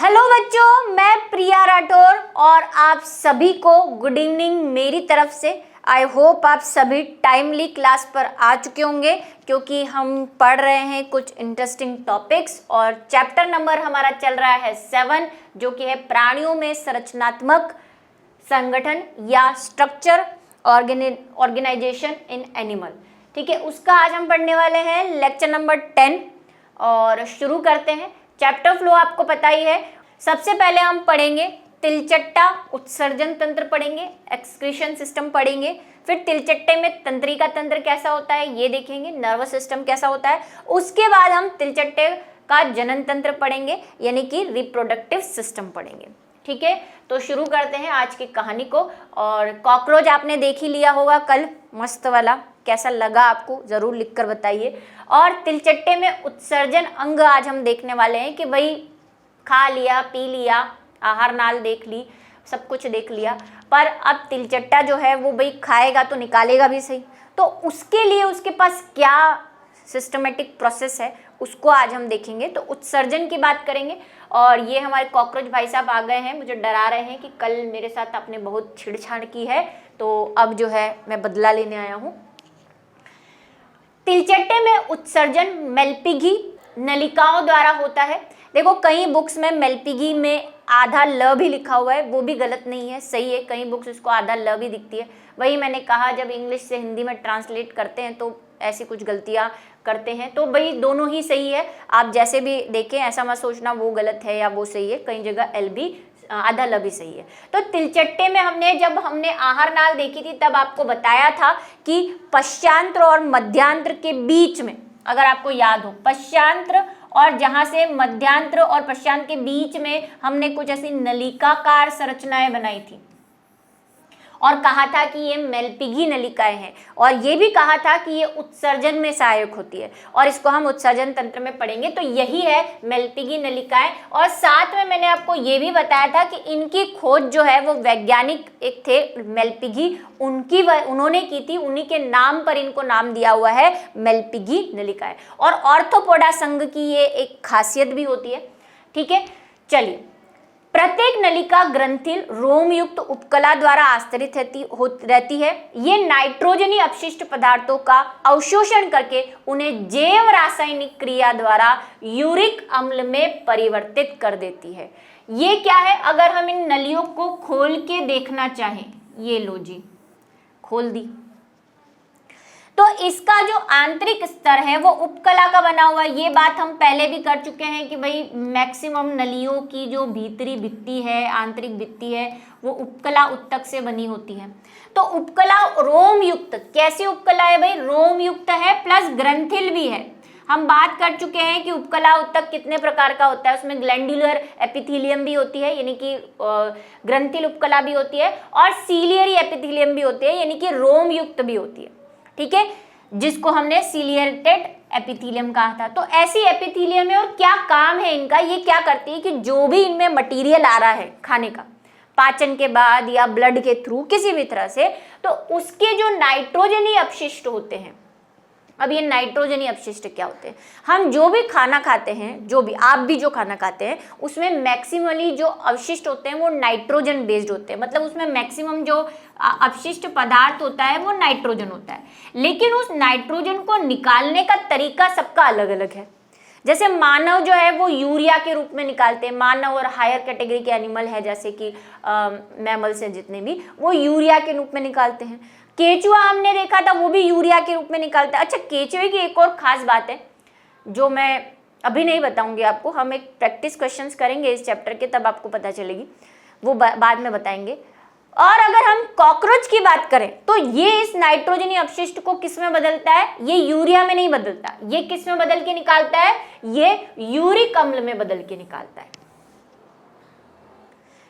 Hello बच्चों, मैं प्रिया राठौर और आप सभी को गुड इवनिंग मेरी तरफ से। आई होप आप सभी टाइमली क्लास पर आ चुके होंगे क्योंकि हम पढ़ रहे हैं कुछ इंटरेस्टिंग टॉपिक्स और चैप्टर नंबर हमारा चल रहा है 7 जो कि है प्राणियों में संरचनात्मक संगठन या स्ट्रक्चर ऑर्गेनाइजेशन इन एनिमल। ठीक है, उसका आज हम पढ़ने वाले हैं लेक्चर नंबर 10 और शुरू करते हैं। चैप्टर फ्लो आपको पता ही है। सबसे पहले हम पढ़ेंगे तिलचट्टा उत्सर्जन तंत्र पढ़ेंगे, एक्सक्रीशन सिस्टम पढ़ेंगे, फिर तिलचट्टे में तंत्रिका तंत्र कैसा होता है ये देखेंगे, नर्वस सिस्टम कैसा होता है। उसके बाद हम तिलचट्टे का जनन तंत्र पढ़ेंगे यानी कि रिप्रोडक्टिव सिस्टम पढ़ेंगे। ठीक है, तो शुरू करते हैं आज की कहानी को। और कॉकरोच आपने देख ही लिया होगा कल, मस्त वाला, कैसा लगा आपको ज़रूर लिखकर बताइए। और तिलचट्टे में उत्सर्जन अंग आज हम देखने वाले हैं कि भाई खा लिया, पी लिया, आहार नाल देख ली, सब कुछ देख लिया, पर अब तिलचट्टा जो है वो भाई खाएगा तो निकालेगा भी सही, तो उसके लिए उसके पास क्या सिस्टमेटिक प्रोसेस है उसको आज हम देखेंगे। तो उत्सर्जन की बात करेंगे। और ये हमारे कॉकरोच भाई साहब आ गए हैं, मुझे डरा रहे हैं कि कल मेरे साथ आपने बहुत छेड़छाड़ की है, तो अब जो है मैं बदला लेने आया हूँ। तिलचट्टे में उत्सर्जन मेलपिघी नलिकाओं द्वारा होता है। देखो कई बुक्स में मेलपिघी में आधा ल भी लिखा हुआ है, वो भी गलत नहीं है, सही है। कई बुक्स इसको आधा ल भी दिखती है। वही मैंने कहा जब इंग्लिश से हिंदी में ट्रांसलेट करते हैं तो ऐसी कुछ गलतियां करते हैं, तो भाई दोनों ही सही है। आप जैसे भी देखें ऐसा मत सोचना वो गलत है या वो सही है, कई जगह एल भी आधा ल भी सही है। तो तिलचट्टे में जब हमने आहार नाल देखी थी तब आपको बताया था कि पश्चांत्र और मध्यांत्र के बीच में, अगर आपको याद हो, पश्चांत्र और जहां से मध्यांत्र और पश्चांत्र के बीच में हमने कुछ ऐसी नलिकाकार संरचनाएं बनाई थी और कहा था कि ये मेलपिघी नलिकाएं हैं, और ये भी कहा था कि ये उत्सर्जन में सहायक होती है और इसको हम उत्सर्जन तंत्र में पढ़ेंगे। तो यही है मेलपिघी नलिकाएं। और साथ में मैंने आपको ये भी बताया था कि इनकी खोज जो है वो वैज्ञानिक एक थे मेलपिघी, उन्होंने की थी, उन्हीं के नाम पर इनको नाम दिया हुआ है मेलपिघी नलिकाएं। और ऑर्थोपोडा संघ की ये एक खासियत भी होती है। ठीक है, चलिए। प्रत्येक नलिका ग्रंथिल रोमयुक्त उपकला द्वारा आस्तरित रहती है। ये नाइट्रोजनी अपशिष्ट पदार्थों का अवशोषण करके उन्हें जैव रासायनिक क्रिया द्वारा यूरिक अम्ल में परिवर्तित कर देती है। ये क्या है, अगर हम इन नलियों को खोल के देखना चाहें, ये लो जी, खोल दी, तो इसका जो आंतरिक स्तर है वो उपकला का बना हुआ है। ये बात हम पहले भी कर चुके हैं कि भाई मैक्सिमम नलियों की जो भीतरी भित्ति है, आंतरिक भित्ति है, वो उपकला उत्तक से बनी होती है। तो उपकला रोम युक्त, कैसी उपकला है भाई, रोम युक्त है प्लस ग्रंथिल भी है। हम बात कर चुके हैं कि उपकला उत्तक कितने प्रकार का होता है, उसमें ग्लैंडुलर एपिथेलियम भी होती है यानी कि ग्रंथिल उपकला भी होती है, और सीलियरी एपिथेलियम भी होती है यानी कि रोम युक्त भी होती है। ठीक है, जिसको हमने सीलिएटेड एपिथेलियम कहा था। तो ऐसी एपिथेलियम है और क्या काम है इनका, ये क्या करती है कि जो भी इनमें मटेरियल आ रहा है खाने का, पाचन के बाद या ब्लड के थ्रू किसी भी तरह से, तो उसके जो नाइट्रोजनी अपशिष्ट होते हैं। अब ये नाइट्रोजनी अपशिष्ट क्या होते हैं, हम जो भी खाना खाते हैं, जो भी आप भी जो खाना खाते हैं, उसमें मैक्सिमली जो अवशिष्ट होते हैं वो नाइट्रोजन बेस्ड होते हैं, मतलब उसमें मैक्सिमम जो अपशिष्ट पदार्थ होता है वो नाइट्रोजन होता है। लेकिन उस नाइट्रोजन को निकालने का तरीका सबका अलग अलग है। जैसे मानव जो है वो यूरिया के रूप में निकालते हैं, मानव और हायर कैटेगरी के एनिमल है जैसे कि मैमल्स हैं जितने भी, वो यूरिया के रूप में निकालते हैं। केचुआ हमने देखा था वो भी यूरिया के रूप में निकालता है। अच्छा, केचुए की एक और खास बात है जो मैं अभी नहीं बताऊंगी आपको, हम एक प्रैक्टिस क्वेश्चंस करेंगे इस चैप्टर के, तब आपको पता चलेगी, वो बाद में बताएंगे। और अगर हम कॉकरोच की बात करें तो ये इस नाइट्रोजनी अपशिष्ट को किस में बदलता है, ये यूरिया में नहीं बदलता, ये किस में बदल के निकालता है, ये यूरिक अम्ल में बदल के निकालता है।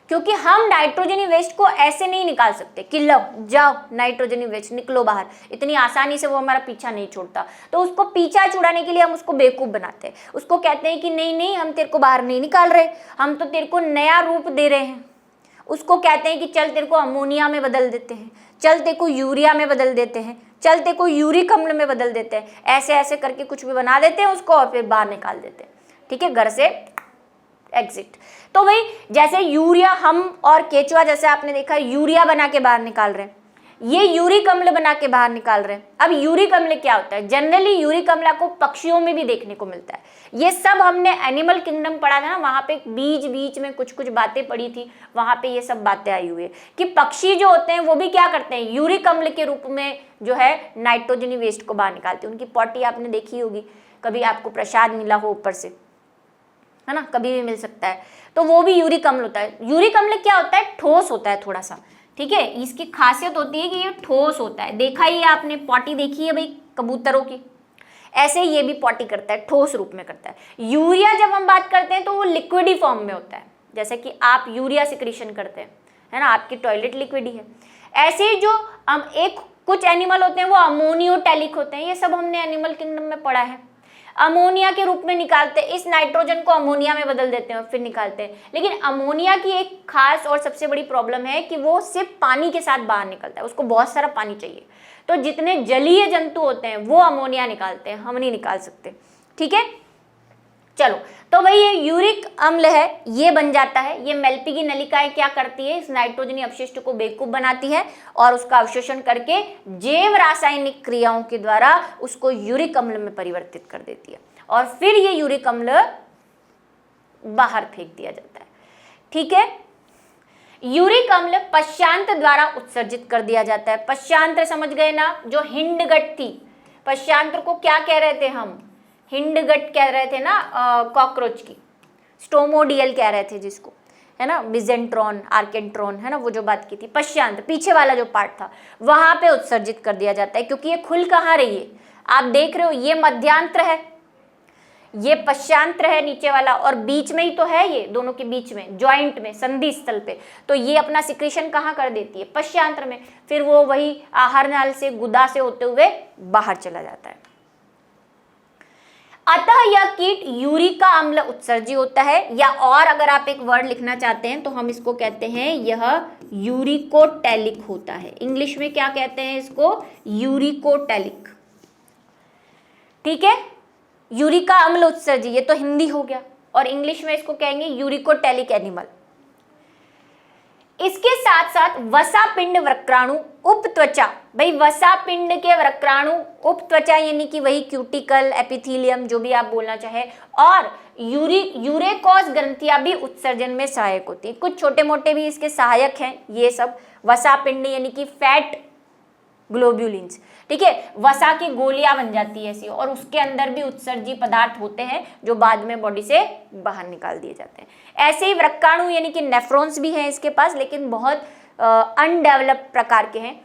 क्योंकि हम नाइट्रोजनी वेस्ट को ऐसे नहीं निकाल सकते कि लो जाओ नाइट्रोजनी वेस्ट निकलो बाहर, इतनी आसानी से वो हमारा पीछा नहीं छोड़ता। तो उसको पीछा छुड़ाने के लिए हम उसको बेवकूफ बनाते हैं, उसको कहते हैं कि नहीं नहीं हम तेरे को बाहर नहीं निकाल रहे, हम तो तेरे को नया रूप दे रहे हैं। उसको कहते हैं कि चल तेरे को अमोनिया में बदल देते हैं, चल तेरे को यूरिया में बदल देते हैं, चल तेरे को यूरिक अम्ल में बदल देते हैं, ऐसे ऐसे करके कुछ भी बना देते हैं उसको और फिर बाहर निकाल देते हैं। ठीक है, घर से एग्जिट। तो भाई जैसे यूरिया हम और केचुआ जैसे आपने देखा यूरिया बना के बाहर निकाल रहे हैं, ये यूरिक अम्ल बना के बाहर निकाल रहे हैं। अब यूरिक अम्ल क्या होता है? जनरली यूरिक अम्ल आपको पक्षियों में भी देखने को मिलता है। ये सब हमने एनिमल किंगडम पढ़ा था ना, वहां पे बीच में कुछ कुछ बातें पढ़ी थी, वहां पे ये सब बातें आई हुई है कि पक्षी जो होते हैं वो भी क्या करते हैं, यूरिक अम्ल के रूप में जो है नाइट्रोजनी वेस्ट को बाहर निकालते हैं। उनकी पॉटी आपने देखी होगी, कभी आपको प्रसाद मिला हो ऊपर से, है ना, कभी भी मिल सकता है, तो वो भी यूरिक अम्ल होता है। यूरिक अम्ल क्या होता है? ठोस होता है थोड़ा सा, ठीक है। इसकी खासियत होती है कि ये ठोस होता है। देखा ही आपने पॉटी देखी है भाई कबूतरों की, ऐसे ये भी पॉटी करता है, ठोस रूप में करता है। यूरिया जब हम बात करते हैं तो वो लिक्विडी फॉर्म में होता है, जैसे कि आप यूरिया सिक्रीशन करते हैं, है ना, आपकी टॉयलेट लिक्विड ही है। ऐसे ही जो हम एक कुछ एनिमल होते हैं वो अमोनियोटैलिक होते हैं, ये सब हमने एनिमल किंगडम में पढ़ा है। अमोनिया के रूप में निकालते हैं, इस नाइट्रोजन को अमोनिया में बदल देते हैं और फिर निकालते हैं। लेकिन अमोनिया की एक खास और सबसे बड़ी प्रॉब्लम है कि वो सिर्फ पानी के साथ बाहर निकलता है, उसको बहुत सारा पानी चाहिए। तो जितने जलीय जंतु होते हैं वो अमोनिया निकालते हैं, हम नहीं निकाल सकते, ठीक है। चलो, तो भाई ये यूरिक अम्ल है, ये बन जाता है। ये मेल्पिगी नलिकाएं क्या करती है, इस नाइट्रोजनी अपशिष्ट को बेवकूफ बनाती है और उसका अवशोषण करके जैव रासायनिक क्रियाओं के द्वारा उसको यूरिक अम्ल में परिवर्तित कर देती है और फिर ये यूरिक अम्ल बाहर फेंक दिया जाता है, ठीक है। यूरिक अम्ल पश्चांत्र द्वारा उत्सर्जित कर दिया जाता है। पश्चांत्र समझ गए ना, जो हिंडगट थी, पश्चांत्र को क्या कह रहे थे हम, हिंडगट कह रहे थे ना, कॉकरोच की, स्टोमोडियल कह रहे थे जिसको, है ना, बिजेंट्रॉन, आर्केंट्रॉन, है ना, वो जो बात की थी। पश्चांत्र पीछे वाला जो पार्ट था वहां पे उत्सर्जित कर दिया जाता है, क्योंकि ये खुल कहाँ रही है, आप देख रहे हो, ये मध्यांत्र है, ये पश्चांत्र है नीचे वाला, और बीच में ही तो है, ये दोनों के बीच में जॉइंट में संधि स्थल पे, तो ये अपना सिक्रेशन कहाँ कर देती है, पश्चांत्र में। फिर वो वही आहार नाल से, गुदा से होते हुए बाहर चला जाता है। अतः यह कीट यूरिका अम्ल उत्सर्जी होता है, या और अगर आप एक वर्ड लिखना चाहते हैं तो हम इसको कहते हैं यह यूरिकोटैलिक होता है। इंग्लिश में क्या कहते हैं इसको, यूरिकोटैलिक, ठीक है। यूरिका अम्ल उत्सर्जी, ये तो हिंदी हो गया, और इंग्लिश में इसको कहेंगे यूरिकोटैलिक एनिमल। इसके साथ साथ वसा पिंड वृक्राणु उपत्वचा, भाई वसा पिंड के वृक्राणु उपत्वचा यानी कि वही क्यूटिकल, एपिथेलियम, जो भी आप बोलना चाहे, और यूरेकोस ग्रंथियां भी उत्सर्जन में सहायक होती है। कुछ छोटे मोटे भी इसके सहायक हैं ये सब। वसा पिंड यानी कि फैट ग्लोब्यूलिन्स, ठीक है, वसा की गोलियां बन जाती है ऐसी, और उसके अंदर भी उत्सर्जी पदार्थ होते हैं जो बाद में बॉडी से बाहर निकाल दिए जाते हैं। ऐसे ही वृक्काणु यानी कि नेफ्रॉन्स भी हैं इसके पास, लेकिन बहुत अनडेवलप्ड प्रकार के हैं।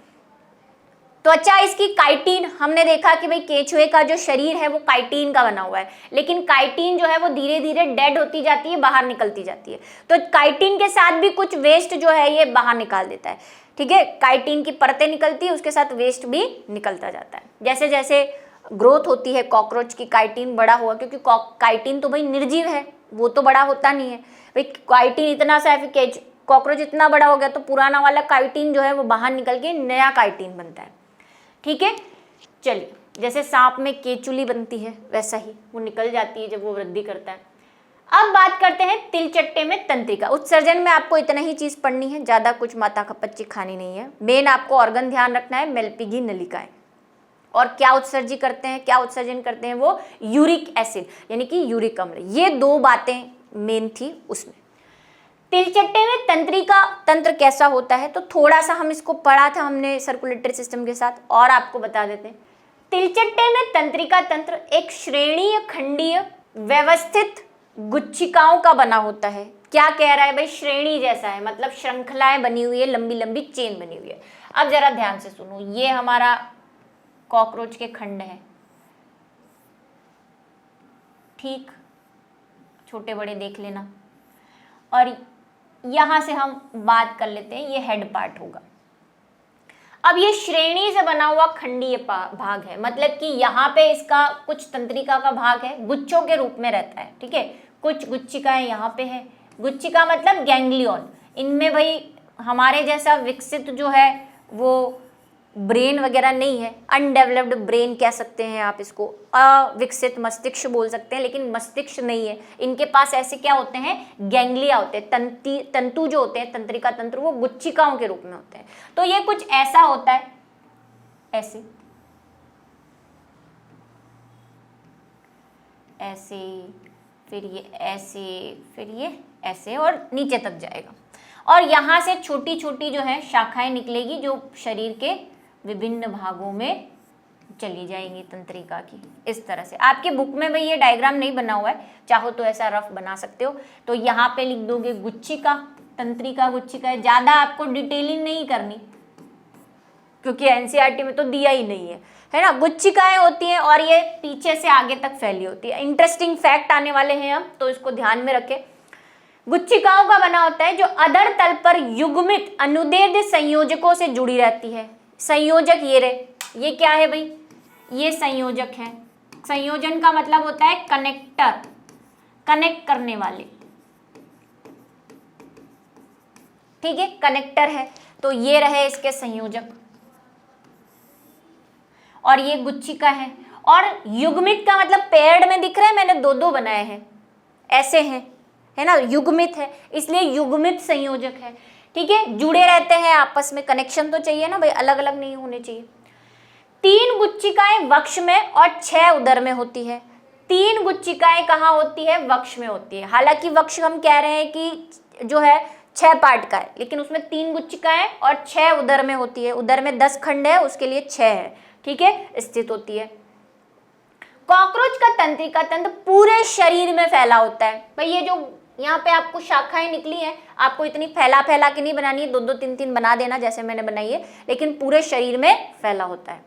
त्वचा इसकी काइटिन, हमने देखा कि भाई केचुए का जो शरीर है वो काइटिन का बना हुआ है, लेकिन काइटिन जो है वो धीरे धीरे डेड होती जाती है, बाहर निकलती जाती है। तो काइटिन के साथ भी कुछ वेस्ट जो है ये बाहर निकाल देता है, ठीक है। काइटिन की परतें निकलती है, उसके साथ वेस्ट भी निकलता जाता है। जैसे जैसे ग्रोथ होती है कॉकरोच की, काइटिन बड़ा हुआ, क्योंकि काइटिन तो भाई निर्जीव है, वो तो बड़ा होता नहीं है भाई। काइटिन इतना सा कॉकरोच इतना बड़ा हो गया तो पुराना वाला काइटिन जो है वो बाहर निकल के नया काइटिन बनता है, ठीक है। चलिए, जैसे सांप में केचुली बनती है वैसा ही वो निकल जाती है जब वो वृद्धि करता है। अब बात करते हैं तिलचट्टे में तंत्रिका। उत्सर्जन में आपको इतना ही चीज पढ़नी है, ज्यादा कुछ माता खपच्ची खानी नहीं है। मेन आपको ऑर्गन ध्यान रखना है, मेल्पिगी नलिकाएं, और क्या उत्सर्जी करते हैं, क्या उत्सर्जन करते हैं वो, यूरिक एसिड यानी कि यूरिक अम्ल। ये दो बातें मेन थी उसमें। तिलचट्टे में तंत्रिका तंत्र कैसा होता है, तो थोड़ा सा हम इसको पढ़ा था हमने सर्कुलेटरी सिस्टम के साथ, और आपको बता देते हैं। तिलचट्टे में तंत्रिका तंत्र एक श्रेणीय खंडीय व्यवस्थित गुच्छिकाओं का बना होता है। क्या कह रहा है भाई, श्रेणी जैसा है, मतलब श्रृंखलाएं बनी हुई है, लंबी लंबी चेन बनी हुई है। अब जरा ध्यान से सुनो, ये हमारा कॉकरोच के खंड है, ठीक, छोटे बड़े देख लेना, और यहां से हम बात कर लेते हैं, ये हेड पार्ट होगा। अब ये श्रेणी से बना हुआ खंडीय भाग है, मतलब कि यहाँ पे इसका कुछ तंत्रिका का भाग है, गुच्छों के रूप में रहता है, ठीक है। कुछ गुच्छिकाएं यहाँ पे है, गुच्छिका मतलब गैंग्लियन, इनमें भाई हमारे जैसा विकसित जो है वो ब्रेन वगैरह नहीं है, अनडेवलप्ड ब्रेन कह सकते हैं आप इसको, अविकसित मस्तिष्क बोल सकते हैं, लेकिन मस्तिष्क नहीं है इनके पास। ऐसे क्या होते हैं, गैंग्लिया होते हैं, तंतु जो होते हैं, तंत्रिका तंत्र, वो गुच्छिकाओं के रूप में होते हैं। तो ये कुछ ऐसा होता है, ऐसे ऐसे, फिर ये ऐसे, फिर ये ऐसे और नीचे तक जाएगा, और यहाँ से छोटी छोटी जो है शाखाएं निकलेगी जो शरीर के विभिन्न भागों में चली जाएंगी तंत्रिका की। इस तरह से आपके बुक में भाई ये डायग्राम नहीं बना हुआ है, चाहो तो ऐसा रफ बना सकते हो। तो यहाँ पे लिख दोगे गुच्छिका, तंत्रिका गुच्छिका है, ज्यादा आपको डिटेलिंग नहीं करनी क्योंकि एनसीईआरटी में तो दिया ही नहीं है ना। गुच्छिकाएं होती हैं और ये पीछे से आगे तक फैली होती है। इंटरेस्टिंग फैक्ट आने वाले हैं हम, तो इसको ध्यान में रखें। गुच्छिकाओं का बना होता है जो अधर तल पर युग्मित अनुदैर्ध्य संयोजकों से जुड़ी रहती है। संयोजक ये रहे, ये क्या है भाई, ये संयोजक है। संयोजन का मतलब होता है कनेक्टर, कनेक्ट करने वाले, ठीक है, कनेक्टर है। तो ये रहे इसके संयोजक, और ये गुच्छिका है। और युग्मित का मतलब पेयर्ड में दिख रहा है, मैंने दो दो बनाए हैं, ऐसे हैं, है ना, युग्मित है इसलिए युग्मित संयोजक है, ठीक है। जुड़े रहते हैं आपस में, कनेक्शन तो चाहिए ना भाई, अलग अलग नहीं होने चाहिए। 3 गुच्छिकाएं वक्ष में और 6 उदर में होती है। 3 गुच्छिकाएं कहाँ होती है, वक्ष में होती है। हालांकि वक्ष हम कह रहे हैं कि जो है 6 पार्ट का है, लेकिन उसमें 3 गुच्छिकाएं और 6 उदर में होती है। उदर में 10 खंड है, उसके लिए 6 है, ठीक है, स्थित होती है। कॉकरोच का तंत्रिका तंत्र पूरे शरीर में फैला होता है। भाई ये जो यहाँ पे आपको शाखाएं निकली हैं, आपको इतनी फैला फैला के नहीं बनानी है, 2-2 3-3 बना देना जैसे मैंने बनाई है, लेकिन पूरे शरीर में फैला होता है।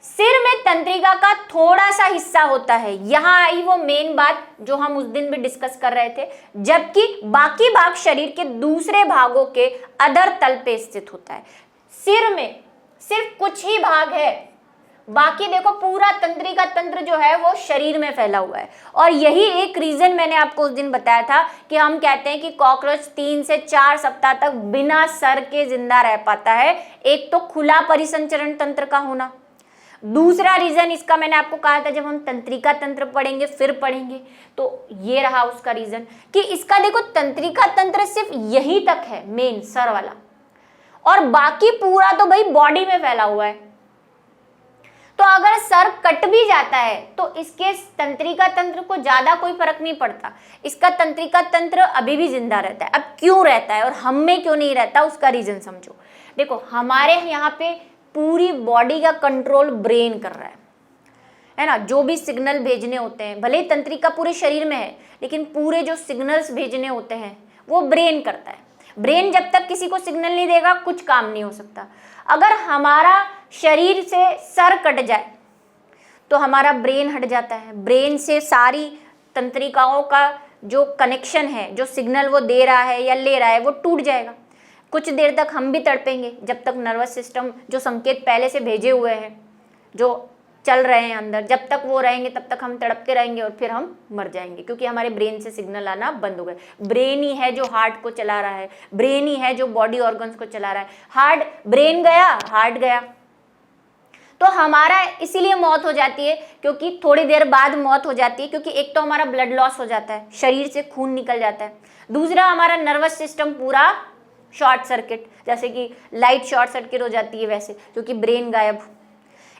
सिर में तंत्रिका का थोड़ा सा हिस्सा होता है, यहाँ आई वो मेन बात जो हम उस दिन भी डिस्कस कर रहे थे, जबकि बाकी भाग शरीर के दूसरे भागों के अधर तल पे स्थित होता है। सिर में सिर्फ कुछ ही भाग है, बाकी देखो पूरा तंत्रिका तंत्र जो है वो शरीर में फैला हुआ है। और यही एक रीजन मैंने आपको उस दिन बताया था कि हम कहते हैं कि कॉकरोच 3 से 4 सप्ताह तक बिना सर के जिंदा रह पाता है। एक तो खुला परिसंचरण तंत्र का होना, दूसरा रीजन इसका मैंने आपको कहा था जब हम तंत्रिका तंत्र पढ़ेंगे फिर पढ़ेंगे, तो ये रहा उसका रीजन कि इसका देखो तंत्रिका तंत्र सिर्फ यही तक है, मेन सर वाला, और बाकी पूरा तो भाई बॉडी में फैला हुआ है। तो अगर सर कट भी जाता है तो इसके तंत्रिका तंत्र को ज्यादा कोई फर्क नहीं पड़ता, इसका तंत्रिका तंत्र अभी भी जिंदा रहता है। अब क्यों रहता है और हम में क्यों नहीं रहता, उसका रीजन समझो। देखो हमारे यहाँ पे पूरी बॉडी का कंट्रोल ब्रेन कर रहा है ना, जो भी सिग्नल भेजने होते हैं, भले ही तंत्रिका पूरे शरीर में है लेकिन पूरे जो सिग्नल्स भेजने होते हैं वो ब्रेन करता है। ब्रेन जब तक किसी को सिग्नल नहीं देगा कुछ काम नहीं हो सकता। अगर हमारा शरीर से सर कट जाए तो हमारा ब्रेन हट जाता है, ब्रेन से सारी तंत्रिकाओं का जो कनेक्शन है, जो सिग्नल वो दे रहा है या ले रहा है, वो टूट जाएगा। कुछ देर तक हम भी तड़पेंगे जब तक नर्वस सिस्टम जो संकेत पहले से भेजे हुए हैं, जो चल रहे हैं अंदर, जब तक वो रहेंगे तब तक हम तड़पते रहेंगे और फिर हम मर जाएंगे, क्योंकि हमारे ब्रेन से सिग्नल आना बंद हो गए। ब्रेन ही है जो हार्ट को चला रहा है, ब्रेन ही है जो बॉडी ऑर्गन्स को चला रहा है। हार्ट, ब्रेन गया, हार्ट गया, तो हमारा इसीलिए मौत हो जाती है, क्योंकि थोड़ी देर बाद मौत हो जाती है, क्योंकि एक तो हमारा ब्लड लॉस हो जाता है, शरीर से खून निकल जाता है, दूसरा हमारा नर्वस सिस्टम पूरा शॉर्ट सर्किट, जैसे कि लाइट शॉर्ट सर्किट हो जाती है वैसे, क्योंकि ब्रेन गायब,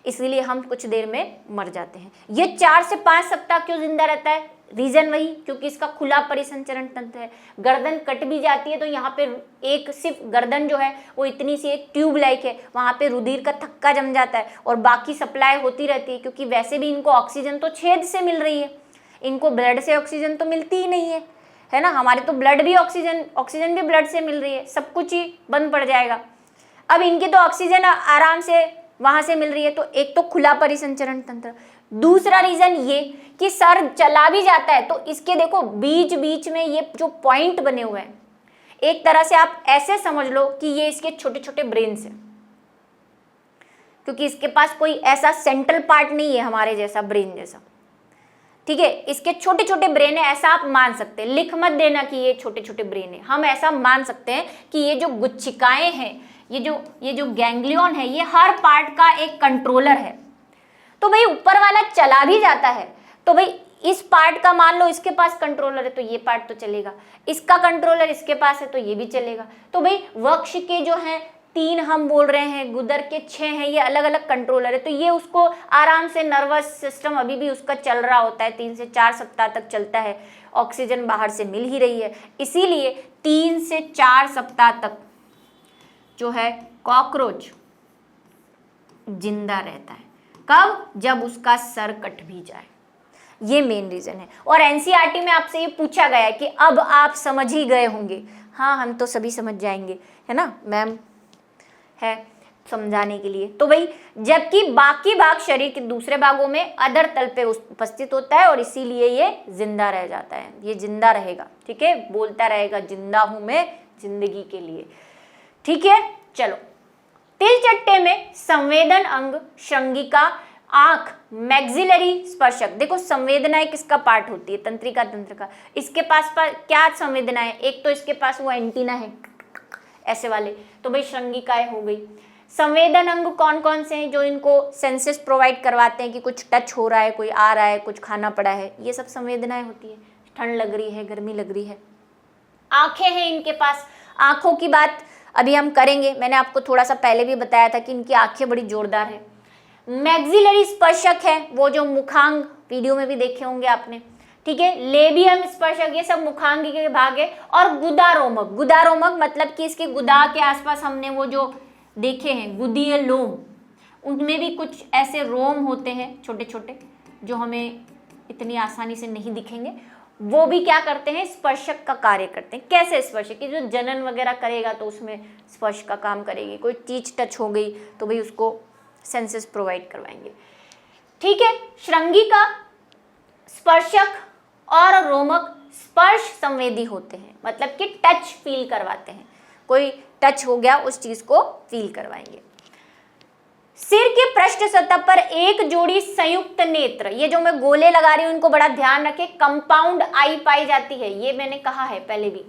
इसलिए हम कुछ देर में मर जाते हैं। ये 4 से 5 सप्ताह क्यों जिंदा रहता है, रीजन वही, क्योंकि इसका खुला परिसंचरण तंत्र है। गर्दन कट भी जाती है तो यहाँ पे एक सिर्फ गर्दन जो है वो इतनी सी एक ट्यूब लाइक है, वहाँ पे रुधिर का थक्का जम जाता है और बाकी सप्लाई होती रहती है, क्योंकि वैसे भी इनको ऑक्सीजन तो छेद से मिल रही है, इनको ब्लड से ऑक्सीजन तो मिलती ही नहीं है ना। हमारे तो ब्लड भी ऑक्सीजन भी ब्लड से मिल रही है, सब कुछ ही बंद पड़ जाएगा। अब इनकी तो ऑक्सीजन आराम से वहां से मिल रही है, तो एक तो खुला परिसंचरण तंत्र, दूसरा रीजन ये कि सर चला भी जाता है तो इसके देखो बीच बीच में ये जो पॉइंट बने हुए हैं, एक तरह से आप ऐसे समझ लो कि ये इसके छोटे छोटे ब्रेन्स हैं, क्योंकि इसके पास कोई ऐसा सेंट्रल पार्ट नहीं है हमारे जैसा ब्रेन जैसा, ठीक है, इसके छोटे छोटे ब्रेन है, ऐसा आप मान सकते हैं। लिख मत देना कि ये छोटे छोटे ब्रेन है, हम ऐसा मान सकते हैं कि ये जो गुच्छिकाएं हैं ये जो गैंग्लियन है, ये हर पार्ट का एक कंट्रोलर है। तो भाई ऊपर वाला चला भी जाता है, तो भाई इस पार्ट का मान लो इसके पास कंट्रोलर है तो ये पार्ट तो चलेगा, इसका कंट्रोलर इसके पास है तो ये भी चलेगा। तो भाई वृक्ष के जो हैं 3 हम बोल रहे हैं, गुदर के 6 हैं, ये अलग अलग कंट्रोलर है। तो ये उसको आराम से नर्वस सिस्टम अभी भी उसका चल रहा होता है, 3 से 4 सप्ताह तक चलता है, ऑक्सीजन बाहर से मिल ही रही है, इसीलिए 3 से 4 सप्ताह तक जो है कॉकरोच जिंदा रहता है। कब? जब उसका सर कट भी जाए, ये मेन रीजन है। और एनसीईआरटी में आपसे ये पूछा गया है कि अब आप समझ ही गए होंगे। हाँ, हम तो सभी समझ जाएंगे, है ना, मैम है समझाने के लिए। तो भाई जबकि बाकी भाग शरीर के दूसरे भागों में अधर तल पे उपस्थित होता है और इसीलिए ये जिंदा रह जाता है, ये जिंदा रहेगा, ठीक है, बोलता रहेगा जिंदा हूं मैं जिंदगी के लिए, ठीक है। चलो, तिलचट्टे में संवेदन अंग श्रृंगिका, आंख, मैक्सिलरी स्पर्शक। देखो संवेदनाएं किसका पार्ट होती है? तंत्रिका तंत्र का। इसके पास क्या संवेदनाएं? एक तो इसके पास वो एंटीना है ऐसे वाले, तो भाई श्रृंगिकाएं हो गई। संवेदन अंग कौन कौन से हैं जो इनको सेंसेस प्रोवाइड करवाते हैं कि कुछ टच हो रहा है, कोई आ रहा है, कुछ खाना पड़ा है, ये सब संवेदनाएं होती है। ठंड लग रही है, गर्मी लग रही है। आंखें हैं इनके पास, आंखों की बात अभी हम करेंगे, मैंने आपको थोड़ा सा पहले भी बताया था कि इनकी आंखें बड़ी जोरदार है। मैक्सिलरी स्पर्शक है, वो जो मुखांग वीडियो में भी देखे होंगे आपने, ठीक है। लेबियम स्पर्शक, ये सब मुखांगी के भाग है। और गुदारोमक, गुदारोमक मतलब कि इसके गुदा के आसपास हमने वो जो देखे हैं गुदीय लोम, उनमें भी कुछ ऐसे रोम होते हैं छोटे छोटे जो हमें इतनी आसानी से नहीं दिखेंगे, वो भी क्या करते हैं? स्पर्शक का कार्य करते हैं। कैसे स्पर्शक? कि जो जनन वगैरह करेगा तो उसमें स्पर्श का काम करेगी, कोई चीज टच हो गई तो भाई उसको सेंसेस प्रोवाइड करवाएंगे, ठीक है। श्रृंगिका, स्पर्शक और रोमक स्पर्श संवेदी होते हैं, मतलब कि टच फील करवाते हैं, कोई टच हो गया उस चीज को फील करवाएंगे। सिर के पृष्ठ सतह पर एक जोड़ी संयुक्त नेत्र, ये जो मैं गोले लगा रही हूं इनको बड़ा ध्यान रखें, कंपाउंड आई पाई जाती है, ये मैंने कहा है पहले भी।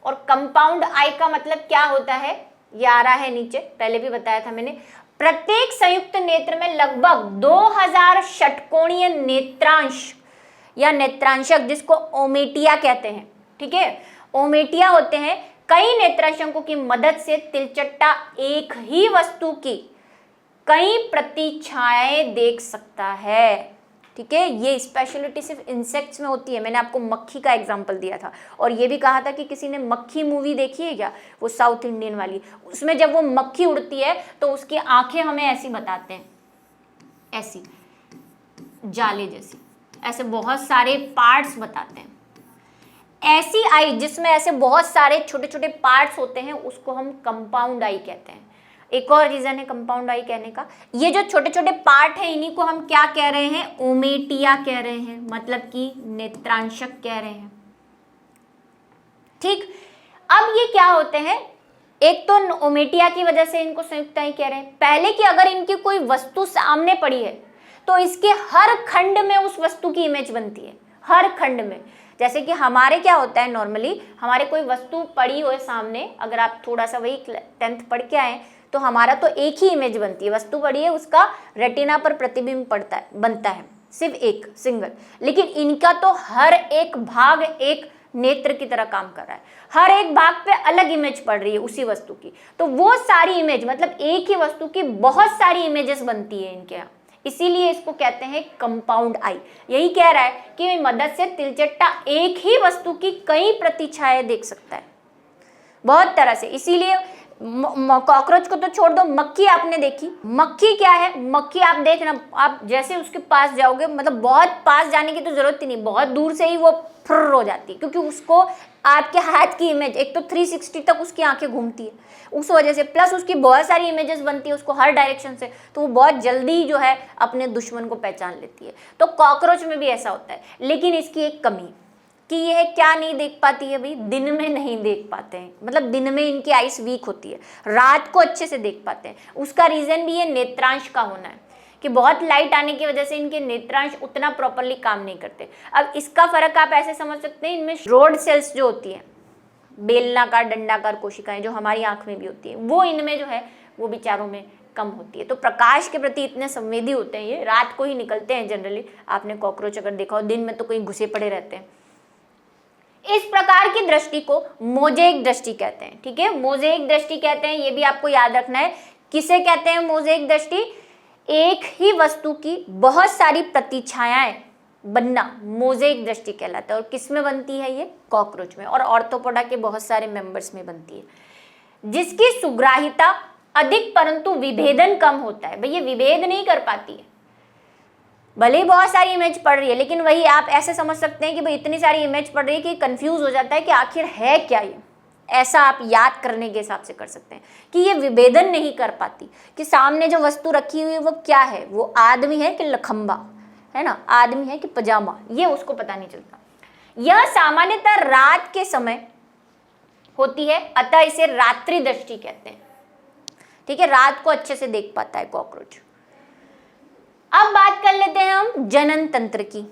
और कंपाउंड आई का मतलब क्या होता है, ये आ रहा है नीचे, पहले भी बताया था मैंने। प्रत्येक संयुक्त नेत्र में लगभग 2000 षटकोणीय नेत्रांश या नेत्रांशक, जिसको ओमेटिया कहते हैं, ठीक है, ओमेटिया होते हैं। कई नेत्रांशकों की मदद से तिलचट्टा एक ही वस्तु की कई प्रतिछायाएं देख सकता है, ठीक है। ये स्पेशलिटी सिर्फ इंसेक्ट्स में होती है। मैंने आपको मक्खी का एग्जांपल दिया था और ये भी कहा था कि किसी ने मक्खी मूवी देखी है क्या, वो साउथ इंडियन वाली, उसमें जब वो मक्खी उड़ती है तो उसकी आंखें हमें ऐसी बताते हैं, ऐसी जाले जैसी, ऐसे बहुत सारे पार्ट्स बताते हैं। ऐसी आई जिसमें ऐसे बहुत सारे छोटे छोटे पार्ट्स होते हैं उसको हम कंपाउंड आई कहते हैं। एक और रीजन है कंपाउंड आई कहने का, ये जो छोटे छोटे पार्ट हैं इन्हीं को हम क्या कह रहे हैं? ओमेटिया कह रहे हैं, मतलब कि नेत्रांशक कह रहे हैं, ठीक। अब ये क्या होते हैं? एक तो ओमेटिया की वजह से इनको संयुक्त आई कह रहे हैं। पहले कि अगर इनकी कोई वस्तु सामने पड़ी है तो इसके हर खंड में उस वस्तु की इमेज बनती है, हर खंड में। जैसे कि हमारे क्या होता है, नॉर्मली हमारे कोई वस्तु पड़ी हो सामने, अगर आप थोड़ा सा वही 10th पढ़ के आए तो हमारा तो एक ही इमेज बनती है, वस्तु पड़ी है उसका रेटिना पर प्रतिबिंब पड़ता है, बनता है, सिर्फ एक सिंगल। लेकिन इनका तो हर एक भाग एक नेत्र की तरह काम कर रहा है, हर एक भाग पे अलग इमेज पड़ रही है उसी वस्तु की। तो वो सारी इमेज, मतलब एक ही वस्तु की बहुत सारी इमेजेस बनती है इनके यहाँ, इसीलिए इसको कहते हैं कंपाउंड आई। यही कह रहा है कि मदद से तिलचट्टा एक ही वस्तु की कई प्रतिछायाएं देख सकता है, बहुत तरह से। इसीलिए कॉकरोच को तो छोड़ दो, मक्खी आपने देखी, मक्खी क्या है? मक्खी आप देखना, आप जैसे उसके पास जाओगे, मतलब बहुत पास जाने की तो जरूरत ही नहीं, बहुत दूर से ही वो फुर्र हो जाती है, क्योंकि उसको आपके हाथ की इमेज, एक तो 360 तक उसकी आंखें घूमती है, उस वजह से, प्लस उसकी बहुत सारी इमेजेस बनती है उसको हर डायरेक्शन से, तो वो बहुत जल्दी जो है अपने दुश्मन को पहचान लेती है। तो कॉकरोच में भी ऐसा होता है। लेकिन इसकी एक कमी कि यह क्या नहीं देख पाती है भाई, दिन में नहीं देख पाते हैं, मतलब दिन में इनकी आइस वीक होती है, रात को अच्छे से देख पाते हैं। उसका रीजन भी ये नेत्रांश का होना है कि बहुत लाइट आने की वजह से इनके नेत्रांश उतना प्रॉपरली काम नहीं करते। अब इसका फर्क आप ऐसे समझ सकते हैं, इनमें रोड सेल्स जो होती है बेलनाकार डंडाकार कोशिकाएं जो हमारी आंख में भी होती है, वो इनमें जो है वो बेचारों में कम होती है। तो प्रकाश के प्रति इतने संवेदी होते हैं, ये रात को ही निकलते हैं जनरली। आपने कॉकरोच अगर देखा हो, दिन में तो कहीं घुसे पड़े रहते हैं। इस प्रकार की दृष्टि को मोज़ेक दृष्टि कहते हैं। ठीक है, मोज़ेक दृष्टि कहते हैं, ये भी आपको याद रखना है। किसे कहते हैं मोज़ेक दृष्टि? एक ही वस्तु की बहुत सारी प्रतिछायाएं बनना मोज़ेक दृष्टि कहलाता है। और किस में बनती है ये? कॉकरोच में और ऑर्थोपोडा के बहुत सारे मेंबर्स में बनती है, जिसकी सुग्राहिता अधिक परंतु विभेदन कम होता है। भाई ये विभेद नहीं कर पाती है, भले ही बहुत सारी इमेज पढ़ रही है, लेकिन वही आप ऐसे समझ सकते हैं कि भाई इतनी सारी इमेज पढ़ रही है कि कंफ्यूज हो जाता है कि आखिर है क्या ये। ऐसा आप याद करने के हिसाब से कर सकते हैं कि ये विभेदन नहीं कर पाती कि सामने जो वस्तु रखी हुई है वो क्या है, वो आदमी है कि लखंबा है ना, आदमी है कि पजामा, ये उसको पता नहीं चलता। यह सामान्यतः रात के समय होती है, अतः इसे रात्रि दृष्टि कहते हैं। ठीक है, रात को अच्छे से देख पाता है कॉकरोच। अब बात कर लेते हैं हम जनन तंत्र की।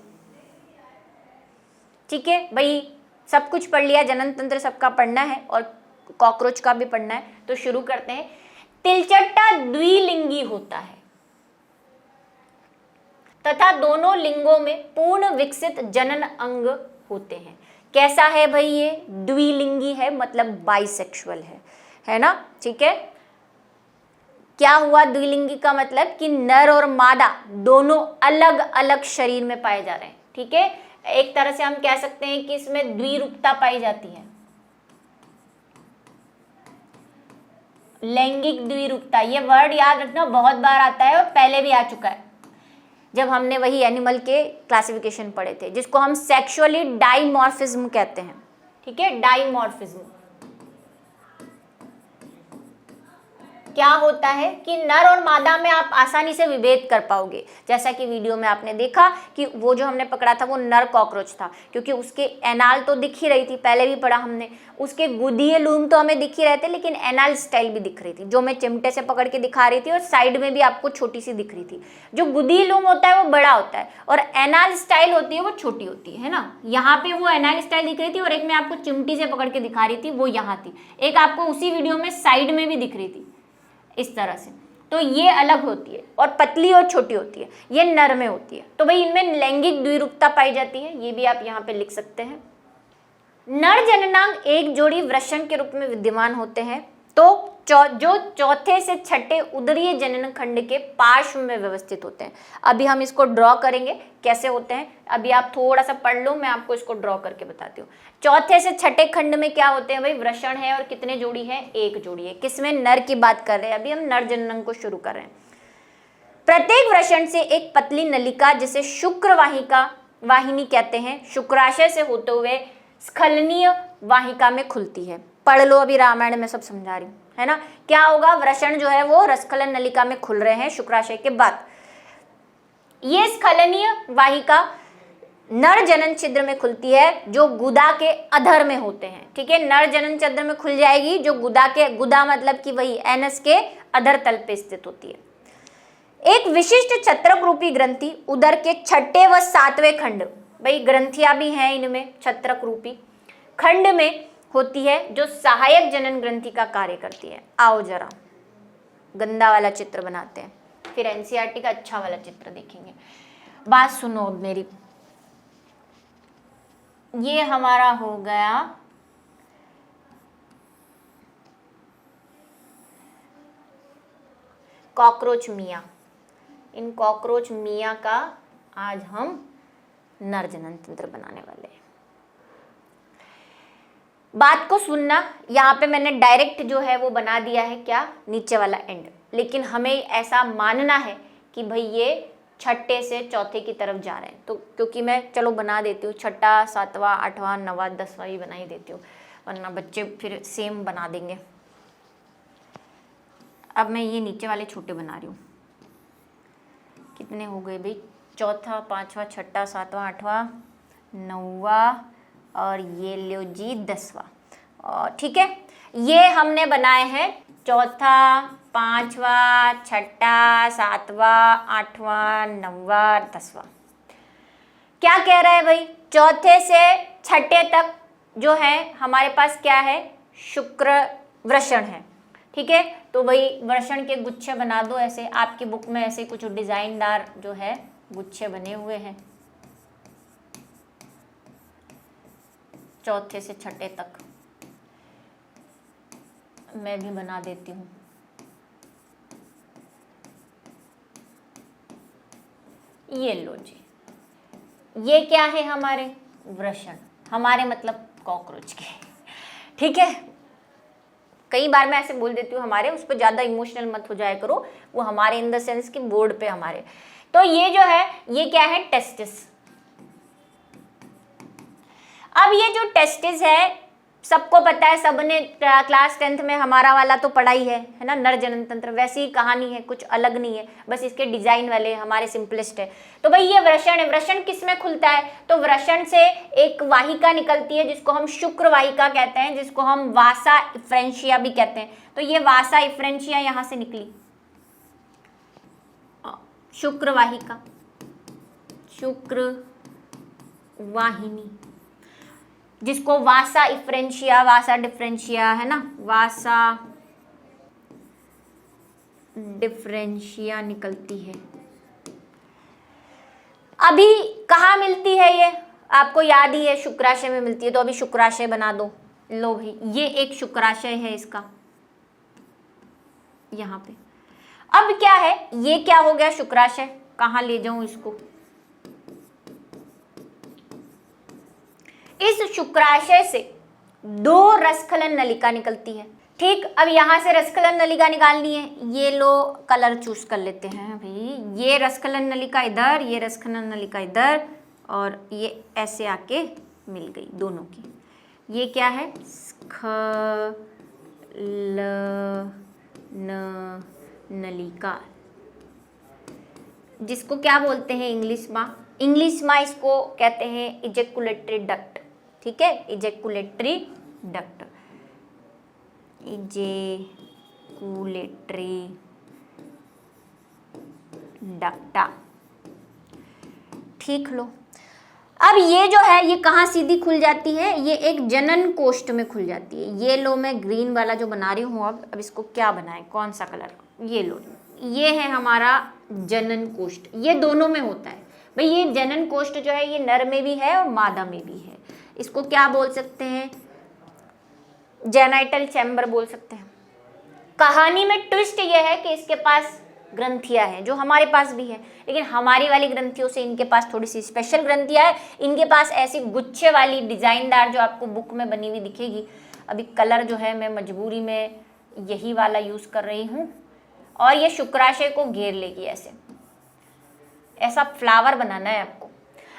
ठीक है भाई, सब कुछ पढ़ लिया, जनन तंत्र सबका पढ़ना है और कॉकरोच का भी पढ़ना है। तो शुरू करते हैं। तिलचट्टा द्विलिंगी होता है तथा दोनों लिंगों में पूर्ण विकसित जनन अंग होते हैं। कैसा है भाई ये? द्विलिंगी है, मतलब बाइसेक्सुअल है ना। ठीक है, क्या हुआ द्विलिंगी का मतलब कि नर और मादा दोनों अलग अलग शरीर में पाए जा रहे हैं। ठीक है, एक तरह से हम कह सकते हैं कि इसमें द्विरूपता पाई जाती है, लैंगिक द्विरूपता। ये वर्ड याद रखना, बहुत बार आता है और पहले भी आ चुका है जब हमने वही एनिमल के क्लासिफिकेशन पढ़े थे, जिसको हम सेक्सुअली डाइमॉर्फिज्म कहते हैं। ठीक है, डाइमॉर्फिज्म क्या होता है कि नर और मादा में आप आसानी से विभेद कर पाओगे। जैसा कि वीडियो में आपने देखा कि वो जो हमने पकड़ा था वो नर कॉकरोच था, क्योंकि उसके एनाल तो दिख ही रही थी, पहले भी पढ़ा हमने। उसके गुदीय लूम तो हमें दिख ही रहे थे, लेकिन एनाल स्टाइल भी दिख रही थी, जो मैं चिमटे से पकड़ के दिखा रही थी, और साइड में भी आपको छोटी सी दिख रही थी। जो गुदीय लूम होता है वो बड़ा होता है और एनाल स्टाइल होती है वो छोटी होती है ना। यहाँ पे वो एनाल स्टाइल दिख रही थी और एक मैं आपको चिमटी से पकड़ के दिखा रही थी, वो यहाँ थी। एक आपको उसी वीडियो में साइड में भी दिख रही थी इस तरह से। तो ये अलग होती है और पतली और छोटी होती है, ये नर में होती है। तो भाई इनमें लैंगिक द्विरूपता पाई जाती है, ये भी आप यहाँ पे लिख सकते हैं। नर जननांग एक जोड़ी वृषण के रूप में विद्यमान होते हैं, तो जो चौथे से छठे उदरीय जनन खंड के पार्श्व में व्यवस्थित होते हैं। अभी हम इसको ड्रॉ करेंगे कैसे होते हैं, अभी आप थोड़ा सा पढ़ लो, मैं आपको इसको ड्रॉ करके बताती हूँ। चौथे से छठे खंड में क्या होते हैं भाई? वृषण है और कितने जोड़ी है? एक जोड़ी है। किसमें? नर की बात कर रहे हैं, अभी हम नर जनन को शुरू कर रहे हैं। प्रत्येक वृषण से एक पतली नलिका, जिसे शुक्र वाहिनी कहते हैं, शुक्राशय से होते हुए स्खलनीय वाहिका में खुलती है। पढ़ लो, अभी रामायण में सब समझा रही हूँ, है ना। क्या होगा? वृषण जो है वो रसस्खलन नलिका में खुल रहे हैं शुक्राशय के बाद। ये स्खलनीय वाहिका नर जनन छिद्र में खुलती है, जो गुदा के अधर में होते हैं। ठीक है, नर जनन छिद्र में खुल जाएगी, जो गुदा मतलब कि वही एनस के अधर तल पे स्थित होती है। एक विशिष्ट छत्रक रूपी ग्रंथि उदर के छठे व सातवें खंड, भाई ग्रंथियां भी हैं इनमें छत्रक रूपी खंड में होती है, जो सहायक जनन ग्रंथि का कार्य करती है। आओ जरा गंदा वाला चित्र बनाते हैं, फिर एनसीईआरटी का अच्छा वाला चित्र देखेंगे। बात सुनो अब मेरी, ये हमारा हो गया कॉकरोच मियाँ। इन कॉकरोच मियाँ का आज हम नर जनन तंत्र बनाने वाले हैं। बात को सुनना, यहाँ पे मैंने डायरेक्ट जो है वो बना दिया है, क्या? नीचे वाला एंड। लेकिन हमें ऐसा मानना है कि भाई ये छठे से चौथे की तरफ जा रहे हैं, तो क्योंकि मैं चलो बना देती हूँ, छठा, सातवां, आठवां, नवां, 10वां भी बना ही देती हूँ, वरना बच्चे फिर सेम बना देंगे। अब मैं ये नीचे वाले छोटे बना रही हूँ। कितने हो गए भाई? चौथा, पाँचवा, छठा, सातवां, आठवां, नौवां और ये लो जी 10वां। और ठीक है, ये हमने बनाए हैं चौथा, पाँचवा, छठा, सातवां, आठवां, नौवां, 10वां। क्या कह रहा है भाई? चौथे से छठे तक जो है हमारे पास क्या है, शुक्र वृषण है। ठीक है, तो वही वृषण के गुच्छे बना दो ऐसे, आपकी बुक में ऐसे कुछ डिजाइनदार जो है गुच्छे बने हुए हैं, चौथे से छठे तक मैं भी बना देती हूँ। ये लो जी, ये क्या है हमारे वृषण, हमारे मतलब कॉकरोच के। ठीक है, कई बार मैं ऐसे बोल देती हूँ हमारे, उस पर ज्यादा इमोशनल मत हो जाया करो, वो हमारे इन द सेंस कि बोर्ड पे हमारे। तो ये जो है ये क्या है, टेस्टिस। अब ये जो टेस्टिस है सबको पता है, सबने क्लास 10th में हमारा वाला तो पढ़ा ही है ना, नर जनन तंत्र। वैसी ही कहानी है, कुछ अलग नहीं है, बस इसके डिजाइन वाले हमारे सिंपलेस्ट है। तो भाई ये वृषण है, वृषण किस में खुलता है, तो वृषण से एक वाहिका निकलती है जिसको हम शुक्र वाहिका कहते हैं, जिसको हम वासा इफ्रेंशिया भी कहते हैं। तो ये वासा इफ्रेंशिया यहां से निकली, शुक्र वाहिका, शुक्र वाहिनी, जिसको वासा इफ्रेंशिया, वासा डिफ्रेंशिया है ना, वासा डिफ्रेंशिया निकलती है। अभी कहाँ मिलती है ये, आपको याद ही है, शुक्राशय में मिलती है। तो अभी शुक्राशय बना दो। लो भाई, ये एक शुक्राशय है इसका यहाँ पे। अब क्या है, ये क्या हो गया शुक्राशय, कहाँ ले जाऊं इसको, इस शुक्राशय से 2 रसखलन नलिका निकलती है। ठीक, अब यहां से रसखलन नलिका निकालनी है, ये लो कलर चूज कर लेते हैं भाई। ये रसखलन नलिका इधर, ये रसखलन नलिका इधर, और ये ऐसे आके मिल गई दोनों की। ये क्या है, स्खलन नलिका, जिसको क्या बोलते हैं इंग्लिश में, इसको कहते हैं इजेकुलेटरी डक्ट। ठीक है, इजेकुलेटरी डक्ट, इजेकुलेटरी डक्टा। ठीक लो, अब ये जो है ये कहाँ सीधी खुल जाती है, ये एक जनन कोष्ठ में खुल जाती है। ये लो, मैं ग्रीन वाला जो बना रही हूँ, अब इसको क्या बनाए, कौन सा कलर, ये लो, ये है हमारा जनन कोष्ठ। ये दोनों में होता है भाई। ये जनन कोष्ठ जो है ये नर में भी है और मादा में भी है। इसको क्या बोल सकते हैं, जेनाइटल चैम्बर बोल सकते हैं। कहानी में ट्विस्ट ये है कि इसके पास ग्रंथियां हैं, जो हमारे पास भी है, लेकिन हमारी वाली ग्रंथियों से इनके पास थोड़ी सी स्पेशल ग्रंथियां है। इनके पास ऐसी गुच्छे वाली डिजाइनदार जो आपको बुक में बनी हुई दिखेगी। अभी कलर जो है मैं मजबूरी में यही वाला यूज कर रही हूँ, और ये शुक्राशय को घेर लेगी ऐसे, ऐसा फ्लावर बनाना है आपको।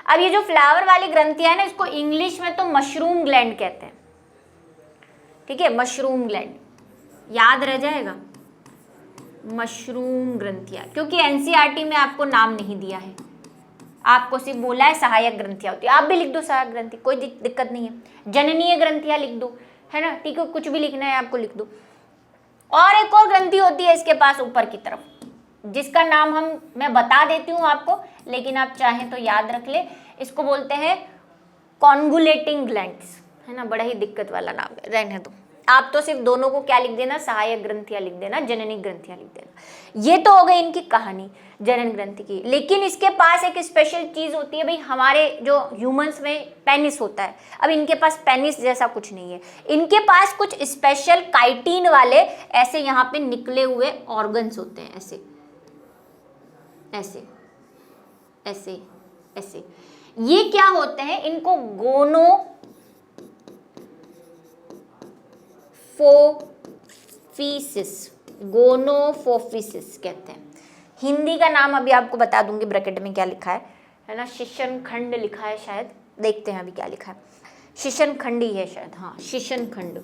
अब ये जो फ्लावर वाली ग्रंथियां है ना, इसको इंग्लिश में तो मशरूम ग्लैंड कहते हैं। ठीक है, मशरूम ग्लैंड याद रह जाएगा, मशरूम ग्रंथियां, क्योंकि एनसीईआरटी में आपको नाम नहीं दिया है, आपको सिर्फ बोला है सहायक ग्रंथियां होती है। आप भी लिख दो सहायक ग्रंथि, कोई दिक्कत नहीं है। जननीय ग्रंथियां लिख दो, है ना, ठीक है, कुछ भी लिखना है आपको लिख दो। और एक और ग्रंथि होती है इसके पास ऊपर की तरफ, जिसका नाम मैं बता देती हूँ आपको, लेकिन आप चाहें तो याद रख ले। इसको बोलते हैं कॉन्गुलेटिंग ग्लैंड्स, है ना, बड़ा ही दिक्कत वाला नाम है, रहने दो। आप तो सिर्फ दोनों को क्या लिख देना, सहायक ग्रंथियां लिख देना, जननी ग्रंथियां लिख देना। ये तो हो गई इनकी कहानी जनन ग्रंथि की। लेकिन इसके पास एक स्पेशल चीज होती है भाई, हमारे जो ह्यूमंस में पेनिस होता है, अब इनके पास पेनिस जैसा कुछ नहीं है। इनके पास कुछ स्पेशल काइटिन वाले ऐसे यहाँ पे निकले हुए ऑर्गन्स होते हैं, ऐसे ऐसे ऐसे ऐसे। ये क्या होते हैं, इनको गोनोफोफिसिस कहते हैं। हिंदी का नाम अभी आपको बता दूंगी ब्रैकेट में क्या लिखा है ना, शिशन खंड लिखा है शायद, देखते हैं अभी क्या लिखा है। शिशन खंड ही है शायद, हाँ शिशन खंड।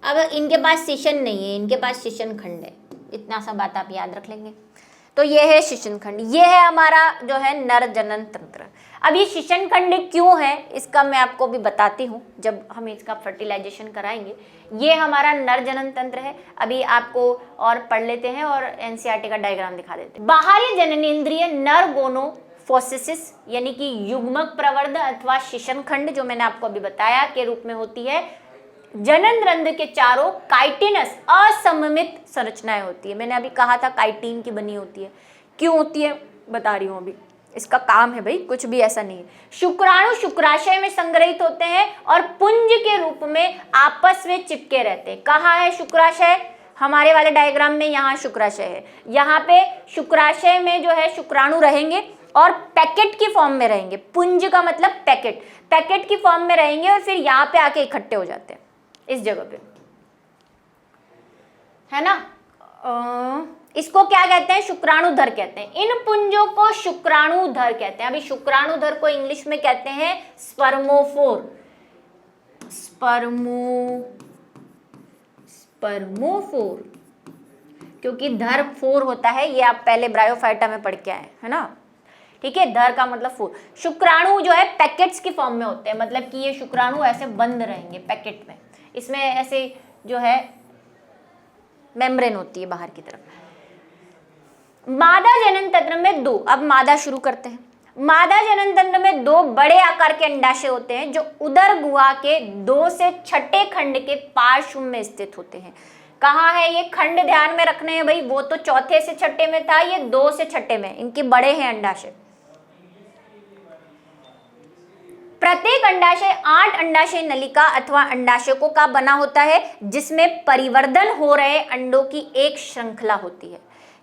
अब इनके पास शिशन नहीं है, इनके पास शिशन खंड है, इतना सा बात आप याद रख लेंगे। तो ये है शिशन खंड, ये है हमारा जो है नर जनन तंत्र। अब ये शिशन खंड क्यों है, इसका मैं आपको भी बताती हूँ जब हम इसका फर्टिलाइजेशन कराएंगे। ये हमारा नर जनन तंत्र है। अभी आपको और पढ़ लेते हैं और एनसीईआरटी का डायग्राम दिखा देते हैं। बाहरी जननेंद्रिय नर फोसिसिस यानी कि युग्मक प्रवर्ध अथवा शिशन खंड जो मैंने आपको अभी बताया के रूप में होती है। जनन रंध्र के चारों काइटिनस असममित संरचनाएं होती है। मैंने अभी कहा था काइटिन की बनी होती है। क्यों होती है बता रही हूं अभी, इसका काम है भाई, कुछ भी ऐसा नहीं है। शुक्राणु शुक्राशय में संग्रहित होते हैं और पुंज के रूप में आपस में चिपके रहते हैं। कहाँ है शुक्राशय? हमारे वाले डायग्राम में यहाँ शुक्राशय है। यहाँ पे शुक्राशय में जो है शुक्राणु रहेंगे और पैकेट की फॉर्म में रहेंगे। पुंज का मतलब पैकेट, पैकेट की फॉर्म में रहेंगे और फिर यहाँ पे आके इकट्ठे हो जाते हैं इस जगह पे, है ना। इसको क्या कहते हैं? शुक्राणुधर कहते हैं। इन पुंजों को शुक्राणुधर कहते हैं। अभी शुक्राणुधर को इंग्लिश में कहते हैं स्पर्मोफोर। स्पर्मोफोर क्योंकि धर फोर होता है, ये आप पहले ब्रायोफाइटा में पढ़ के आए है ना। ठीक है, धर का मतलब फोर। शुक्राणु जो है पैकेट्स की फॉर्म में होते हैं, मतलब कि ये शुक्राणु ऐसे बंद रहेंगे पैकेट में। इसमें ऐसे जो है मेम्ब्रेन होती है बाहर की तरफ। मादा जनन तंत्र में दो, अब मादा शुरू करते हैं। मादा जनन तंत्र में दो बड़े आकार के अंडाशय होते हैं जो उदर गुहा के 2 से 6 खंड के पार्श्व में स्थित होते हैं। कहाँ है ये खंड? ध्यान में रखने हैं भाई, वो तो 4 से 6 में था, ये 2 से 6 में, इनके बड़े हैं अंडाशय। प्रत्येक अंडाशय 8 अंडाशय नलिका अथवा अंडाशयों का बना होता है जिसमें परिवर्धन हो रहे अंडों की एक श्रृंखला होती है।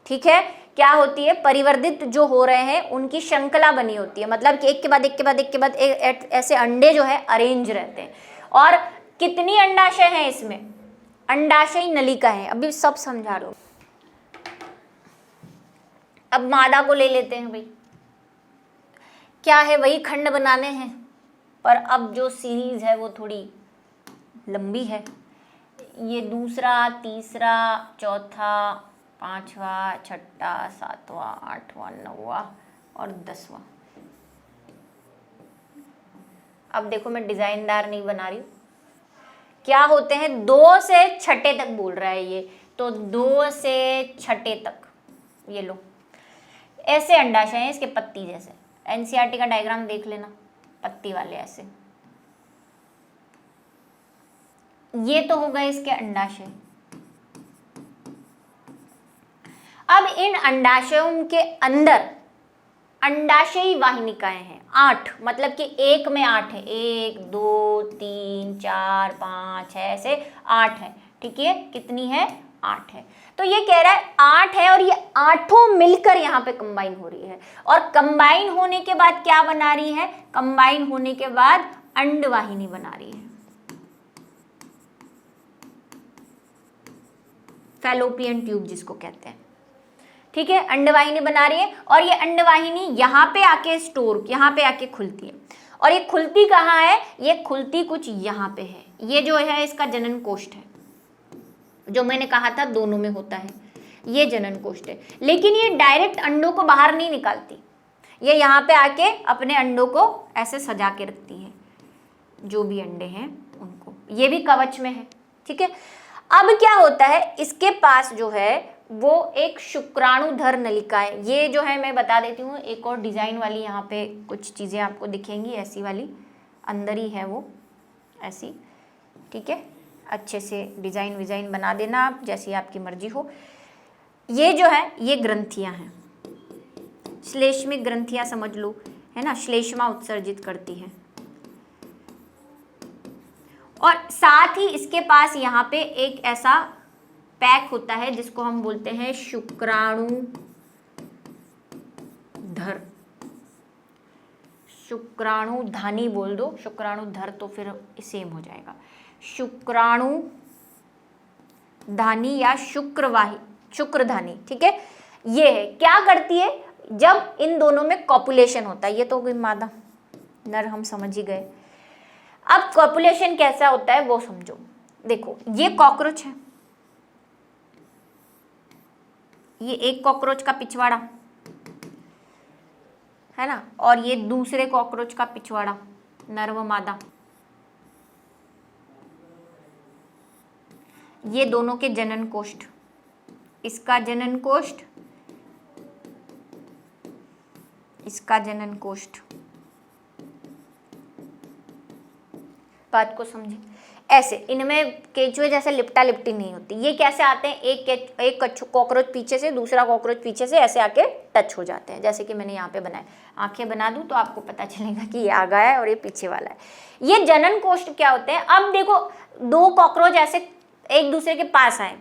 ठीक है, क्या होती है? परिवर्धित जो हो रहे हैं उनकी श्रृंखला बनी होती है, मतलब कि एक के बाद एक के बाद एक के बाद ऐसे अंडे जो है अरेंज रहते हैं। और कितनी अंडाशय हैं इसमें? अंडाशय नलिका है। अभी सब समझा रहा हूं। अब मादा को ले लेते हैं भाई, क्या है? वही खंड बनाने हैं, पर अब जो सीरीज है वो थोड़ी लंबी है। ये दूसरा, तीसरा, चौथा, 5वां, 6वां, 7वां, 8वां, 9वां और 10वां। अब देखो मैं डिजाइनदार नहीं बना रही हूँ। क्या होते हैं? 2 से 6 तक बोल रहा है ये, तो 2 से 6 तक ये लो ऐसे अंडाशय हैं इसके पत्ती जैसे। एनसीईआरटी का डायग्राम देख लेना, पत्ती वाले ऐसे। ये तो हो गए इसके अंडाशय। अब इन अंडाशयों के अंदर अंडाशयी वाहिनिकाएं हैं 8, मतलब कि एक में 8 है। 1 2 3 4 5 6 ऐसे 8 है। ठीक है, कितनी है? 8 है। तो ये कह रहा है 8 है और ये 8 मिलकर यहाँ पे कंबाइन हो रही है। और कंबाइन होने के बाद क्या बना रही है? कंबाइन होने के बाद अंडवाहिनी बना रही है, फैलोपियन ट्यूब जिसको कहते हैं। ठीक है, अंडवाहिनी बना रही है और ये अंडवाहिनी यहाँ पे आके यहाँ पे आके खुलती है। और ये खुलती कहाँ है? ये खुलती कुछ यहाँ पे है। ये जो है इसका जनन कोष्ठ है, जो मैंने कहा था दोनों में होता है, ये जनन कोष्ठ है। लेकिन ये डायरेक्ट अंडों को बाहर नहीं निकालती, ये यहाँ पे आके अपने अंडों को ऐसे सजा के रखती है, जो भी अंडे हैं उनको। ये भी कवच में है। ठीक है, अब क्या होता है? इसके पास जो है वो एक शुक्राणुधर नलिका है। ये जो है मैं बता देती हूँ, एक और डिजाइन वाली यहाँ पे कुछ चीजें आपको दिखेंगी, ऐसी वाली अंदर ही है वो ऐसी। ठीक है, अच्छे से डिजाइन विजाइन बना देना आप, जैसी आपकी मर्जी हो। ये जो है ये ग्रंथियां हैं, श्लेष्मिक ग्रंथियां समझ लो, है ना। श्लेष्मा उत्सर्जित करती है और साथ ही इसके पास यहाँ पे एक ऐसा पैक होता है जिसको हम बोलते हैं शुक्राणुधर। शुक्राणुधानी बोल दो, शुक्राणुधर तो फिर सेम हो जाएगा। शुक्राणुधानी या शुक्रधानी। ठीक है, ये है। क्या करती है? जब इन दोनों में कॉपुलेशन होता है, ये तो कोई मादा, नर हम समझ ही गए। अब कॉपुलेशन कैसा होता है वो समझो। देखो ये कॉकरोच है, ये एक कॉकरोच का पिछवाड़ा है ना, और ये दूसरे कॉकरोच का पिछवाड़ा, नर व मादा। ये दोनों के जनन कोष्ठ, इसका जनन कोष्ठ, इसका जनन कोष्ठ, बात को समझे। ऐसे इनमें केचुए जैसे लिपटा लिपटी नहीं होती। ये कैसे आते हैं, एक कॉकरोच पीछे से, दूसरा कॉकरोच पीछे से ऐसे आके टच हो जाते हैं, जैसे कि मैंने यहाँ पे बनाया। आंखें बना दूं तो आपको पता चलेगा कि ये आगा है और ये पीछे वाला है। ये जनन कोष्ठ क्या होते हैं। अब देखो, दो कॉकरोच ऐसे एक दूसरे के पास आए,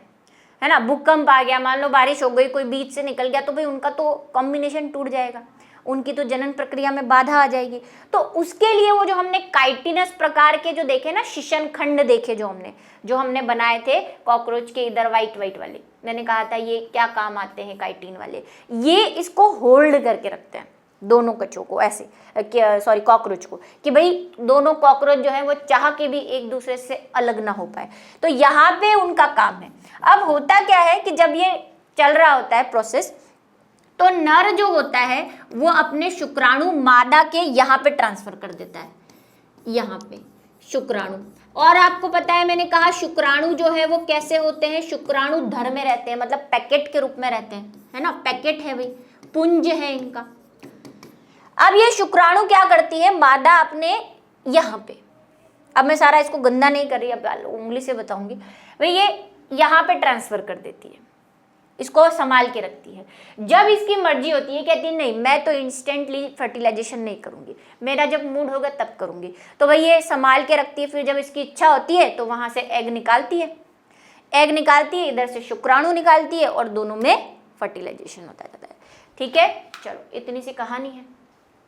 है ना, भूकंप आ गया, मान लो बारिश हो गई, कोई बीच से निकल गया, तो भाई उनका तो कॉम्बिनेशन टूट जाएगा, उनकी तो जनन प्रक्रिया में बाधा आ जाएगी। तो उसके लिए वो जो हमने काइटिनस प्रकार के जो देखे ना, शिशन खंड देखे जो हमने बनाए थे कॉकरोच के इधर वाइट वाले, मैंने कहा था ये क्या काम आते हैं काइटिन वाले। ये इसको होल्ड करके रखते हैं दोनों कचों को, ऐसे सॉरी कॉकरोच को, कि भाई दोनों कॉकरोच जो है वो चाह के भी एक दूसरे से अलग ना हो पाए। तो यहाँ पे उनका काम है। अब होता क्या है कि जब ये चल रहा होता है प्रोसेस, तो नर जो होता है वो अपने शुक्राणु मादा के यहाँ पे ट्रांसफर कर देता है, यहाँ पे शुक्राणु। और आपको पता है मैंने कहा शुक्राणु जो है वो कैसे होते हैं, शुक्राणु धर में रहते हैं, मतलब पैकेट के रूप में रहते हैं, है ना, पैकेट है भाई, पुंज है इनका। अब ये शुक्राणु क्या करती है, मादा अपने यहाँ पे, अब मैं सारा इसको गंदा नहीं कर रही, अब उंगली से बताऊंगी भाई, ये यहाँ पे ट्रांसफर कर देती है, इसको संभाल के रखती है। जब इसकी मर्जी होती है, कहती है नहीं मैं तो इंस्टेंटली फर्टिलाइजेशन नहीं करूंगी, मेरा जब मूड होगा तब करूंगी, तो भाई ये संभाल के रखती है। फिर जब इसकी इच्छा होती है तो वहां से एग निकालती है, इधर से शुक्राणु निकालती है और दोनों में फर्टिलाइजेशन होता जाता है। ठीक है, चलो इतनी सी कहानी है।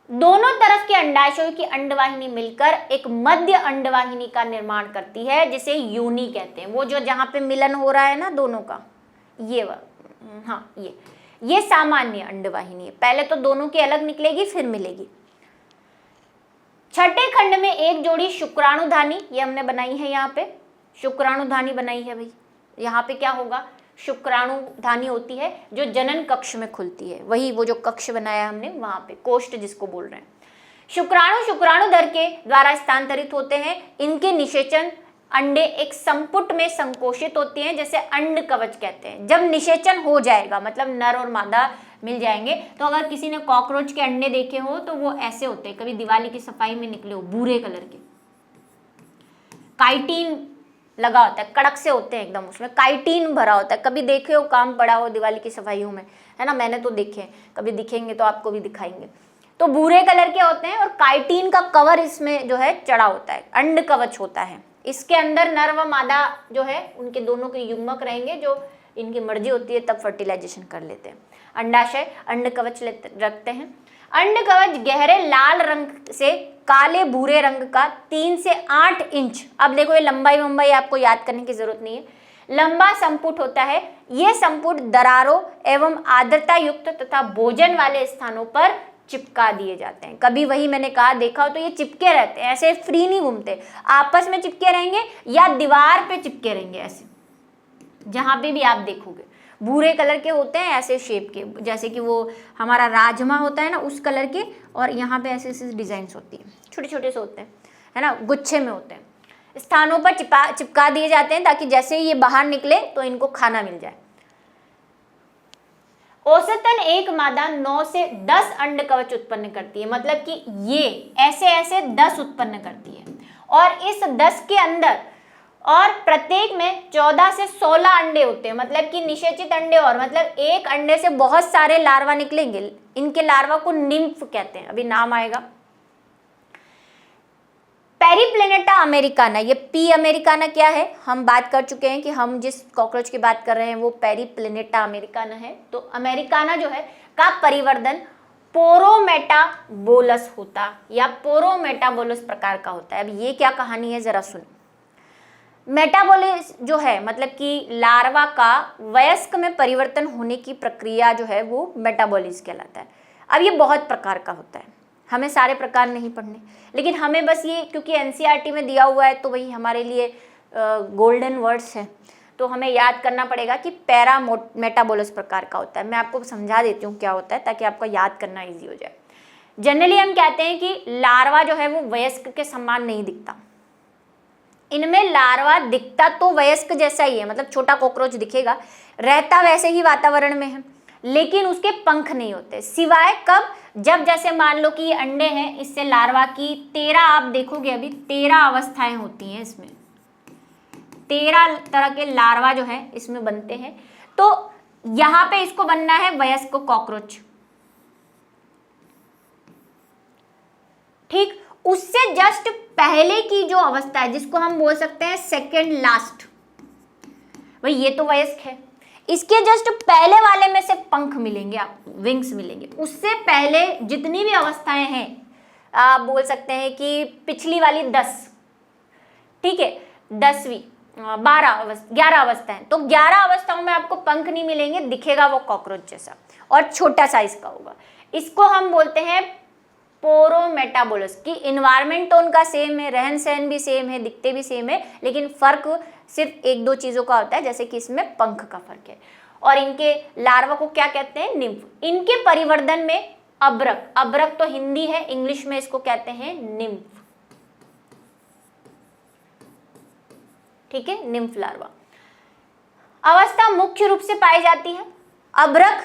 दोनों तरफ के अंडाशयों की अंडवाहिनी मिलकर एक मध्य अंडवाहिनी का निर्माण करती है, जिसे योनि कहते हैं। वो जो जहां पे मिलन हो रहा है ना दोनों का, हाँ ये सामान्य अंडवाहिनी है। पहले तो दोनों की अलग निकलेगी फिर मिलेगी। छठे खंड में एक जोड़ी शुक्राणुधानी, ये हमने बनाई है, यहाँ पे शुक्राणुधानी बनाई है भाई। यहाँ पे क्या होगा, शुक्राणुधानी होती है जो जनन कक्ष में खुलती है, वही वो जो कक्ष बनाया हमने वहां पे, कोष्ठ जिसको बोल रहे हैं। शुक्राणुधर के द्वारा स्थानांतरित होते हैं। इनके निषेचन अंडे एक संपुट में संकोचित होती हैं, जैसे अंड कवच कहते हैं। जब निषेचन हो जाएगा, मतलब नर और मादा मिल जाएंगे, तो अगर किसी ने कॉकरोच के अंडे देखे हो तो वो ऐसे होते हैं, कभी दिवाली की सफाई में निकले हो, भूरे कलर के, काइटिन लगा होता है, कड़क से होते हैं एकदम, उसमें काइटिन भरा होता है। कभी देखे हो, काम पड़ा हो दिवाली की सफाइयों में, है ना, मैंने तो देखे हैं, कभी दिखेंगे तो आपको भी दिखाएंगे। तो भूरे कलर के होते हैं और काइटिन का कवर इसमें जो है चढ़ा होता है, अंड कवच होता है। इसके अंदर नर व मादा जो है उनके दोनों के युग्मक रहेंगे, जो इनकी मर्जी होती है तब फर्टिलाइजेशन कर लेते हैं। अंडाशय अंड कवच रखते हैं। अंड कवच गहरे लाल रंग से काले भूरे रंग का 3 से 8 इंच, अब देखो ये लंबाई आपको याद करने की जरूरत नहीं है, लंबा संपुट होता है। ये संपुट दरारों एवं आर्द्रता युक्त तथा भोजन वाले स्थानों पर चिपका दिए जाते हैं। कभी वही मैंने कहा, देखा हो तो ये चिपके रहते हैं, ऐसे फ्री नहीं घूमते, आपस में चिपके रहेंगे या दीवार पे चिपके रहेंगे, ऐसे जहां पे भी आप देखोगे भूरे कलर के होते हैं, ऐसे शेप के, जैसे कि वो हमारा राजमा होता है ना उस कलर के, और यहाँ पे ऐसे ऐसे डिजाइन होती है, छोटे छोटे से होते हैं, है ना, गुच्छे में होते हैं। स्थानों पर चिपका दिए जाते हैं ताकि जैसे ही ये बाहर निकले तो इनको खाना मिल जाए। औसतन एक मादा 9 से 10 अंड कवच उत्पन्न करती है, मतलब कि ये ऐसे ऐसे 10 उत्पन्न करती है, और इस 10 के अंदर और प्रत्येक में 14 से 16 अंडे होते हैं, मतलब कि निषेचित अंडे, और मतलब एक अंडे से बहुत सारे लार्वा निकलेंगे। इनके लार्वा को निम्फ कहते हैं, अभी नाम आएगा। पेरिप्लेनेटा अमेरिकाना, ये पी अमेरिकाना क्या है हम बात कर चुके हैं कि हम जिस कॉकरोच की बात कर रहे हैं वो पेरिप्लेनेटा अमेरिकाना है। तो अमेरिकाना जो है का परिवर्धन पोरोमेटाबोलस होता या पोरोमेटाबोलस प्रकार का होता है। अब ये क्या कहानी है जरा सुनो। मेटाबोलिस जो है मतलब कि लार्वा का वयस्क में परिवर्तन होने की प्रक्रिया जो है वो मेटाबोलिस कहलाता है। अब ये बहुत प्रकार का होता है, हमें सारे प्रकार नहीं पढ़ने, लेकिन हमें बस ये क्योंकि एनसीईआरटी में दिया हुआ है तो वही हमारे लिए गोल्डन वर्ड्स हैं, तो हमें याद करना पड़ेगा कि पैरा मेटाबोलस प्रकार का होता है। मैं आपको समझा देती हूँ क्या होता है ताकि आपका याद करना ईजी हो जाए। जनरली हम कहते हैं कि लार्वा जो है वो वयस्क के समान नहीं दिखता। इनमें लार्वा दिखता तो वयस्क जैसा ही है, मतलब छोटा कॉकरोच दिखेगा, रहता वैसे ही वातावरण में है, लेकिन उसके पंख नहीं होते, सिवाय कब, जब जैसे मान लो कि ये अंडे हैं, इससे लार्वा की 13 आप देखोगे अभी 13 अवस्थाएं होती हैं इसमें, 13 तरह के लार्वा जो है इसमें बनते हैं। तो यहां पे इसको बनना है वयस्क कॉकरोच, ठीक। उससे जस्ट पहले की जो अवस्था है जिसको हम बोल सकते हैं सेकेंड लास्ट, भाई ये तो वयस्क है, इसके जस्ट पहले वाले में से पंख मिलेंगे, आपको विंग्स मिलेंगे। उससे पहले जितनी भी अवस्थाएं हैं, आप बोल सकते हैं कि पिछली वाली 10, ठीक है, 10वीं 11 अवस्थाएं, तो 11 अवस्थाओं में आपको पंख नहीं मिलेंगे, दिखेगा वो कॉकरोच जैसा और छोटा साइज का होगा। इसको हम बोलते हैं पोरोमेटाबोलस, की इन्वायरमेंट तो उनका सेम है, रहन सहन भी सेम है, दिखते भी सेम है, लेकिन फर्क सिर्फ 1-2 चीजों का होता है, जैसे कि इसमें पंख का फर्क है। और इनके लार्वा को क्या कहते हैं? निम्फ। इनके परिवर्धन में अभ्रक, अभ्रक तो हिंदी है, इंग्लिश में इसको कहते हैं निम्फ, ठीक है, निम्फ लार्वा। अवस्था मुख्य रूप से पाई जाती है, अभ्रक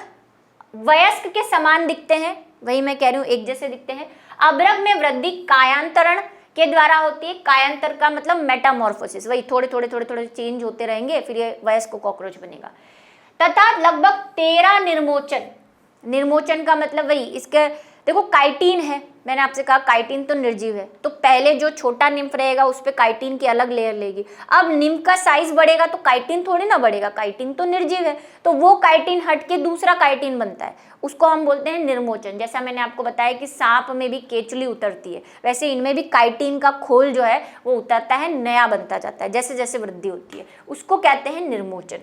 वयस्क के समान दिखते हैं, वही मैं कह रही हूं, एक जैसे दिखते हैं। अभ्रक में वृद्धि कायांतरण के द्वारा होती है, कायांतर का मतलब मेटामॉर्फोसिस, वही थोड़े थोड़े चेंज होते रहेंगे, फिर ये वयस्क कॉकरोच बनेगा। तथा लगभग 13 निर्मोचन, निर्मोचन का मतलब वही, इसके देखो काइटिन है, मैंने आपसे कहा काइटिन तो निर्जीव है, तो पहले जो छोटा निम्फ रहेगा उस पे काइटिन की अलग लेयर लेगी। अब निम्फ का साइज बढ़ेगा तो काइटिन थोड़ी ना बढ़ेगा, काइटिन तो निर्जीव है, तो वो काइटिन हट के दूसरा काइटिन बनता है, उसको हम बोलते हैं निर्मोचन। जैसा मैंने आपको बताया कि सांप में भी केचुली उतरती है, वैसे इनमें भी काइटिन का खोल जो है वो उतरता है, नया बनता जाता है, जैसे जैसे वृद्धि होती है, उसको कहते हैं निर्मोचन।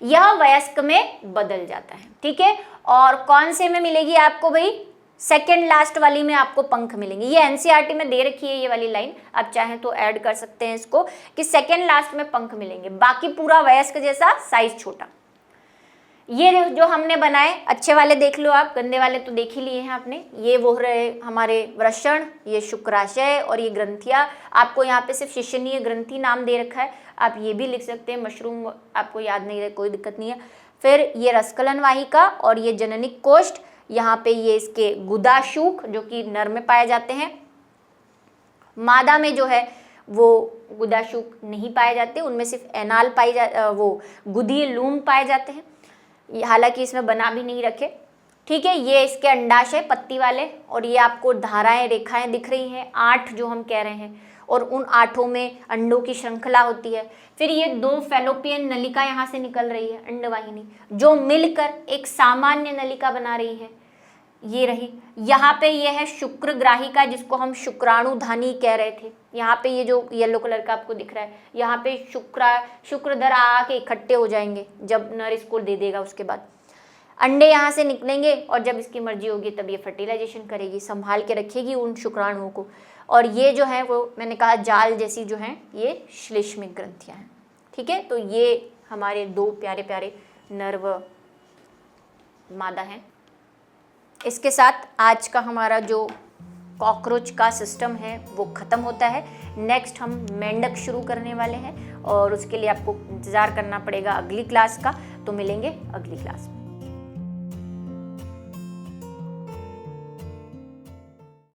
यह वयस्क में बदल जाता है, ठीक है। और कौन से में मिलेगी आपको? भाई सेकेंड लास्ट वाली में आपको पंख मिलेंगे। ये एनसीईआरटी में दे रखी है ये वाली लाइन, आप चाहें तो ऐड कर सकते हैं इसको कि सेकेंड लास्ट में पंख मिलेंगे, बाकी पूरा वयस्क जैसा, साइज छोटा। ये जो हमने बनाए अच्छे वाले देख लो आप, गंदे वाले तो देख ही लिए हैं आपने। ये वो रहे हमारे वृषण, ये शुक्राशय और ये ग्रंथियाँ। आपको यहाँ पे सिर्फ शिशनीय ग्रंथि नाम दे रखा है, आप ये भी लिख सकते हैं, मशरूम आपको याद नहीं रहे कोई दिक्कत नहीं है। फिर ये रसकलन वाहिका और ये जननिक कोष्ठ, यहाँ पे ये इसके गुदाशूक जो कि नर में पाए जाते हैं, मादा में जो है वो गुदाशूक नहीं पाए जाते, उनमें सिर्फ एनाल वो गुदीय लूम पाए जाते हैं, हालांकि इसमें बना भी नहीं रखे, ठीक है। ये इसके अंडाशय पत्ती वाले, और ये आपको धाराएं रेखाएं दिख रही हैं, 8 जो हम कह रहे हैं, और उन 8 में अंडों की श्रृंखला होती है। फिर ये 2 फैलोपियन नलिका यहाँ से निकल रही है, अंडवाहिनी, जो मिलकर एक सामान्य नलिका बना रही है, ये रही। यहाँ पे ये है शुक्रग्राहिका, जिसको हम शुक्राणुधानी कह रहे थे। यहाँ पे ये जो येलो कलर का आपको दिख रहा है, यहाँ पे शुक्रधर आके इकट्ठे हो जाएंगे जब नर इसको दे देगा, उसके बाद अंडे यहाँ से निकलेंगे, और जब इसकी मर्जी होगी तब ये फर्टिलाइजेशन करेगी, संभाल के रखेगी उन शुक्राणुओं को। और ये जो है वो मैंने कहा जाल जैसी जो हैं, ये श्लेष्मिक ग्रंथियाँ हैं, ठीक है। तो ये हमारे 2 प्यारे प्यारे नर व मादा हैं। इसके साथ आज का हमारा जो कॉकरोच का सिस्टम है वो ख़त्म होता है। नेक्स्ट हम मेंढक शुरू करने वाले हैं, और उसके लिए आपको इंतज़ार करना पड़ेगा अगली क्लास का। तो मिलेंगे अगली क्लास में।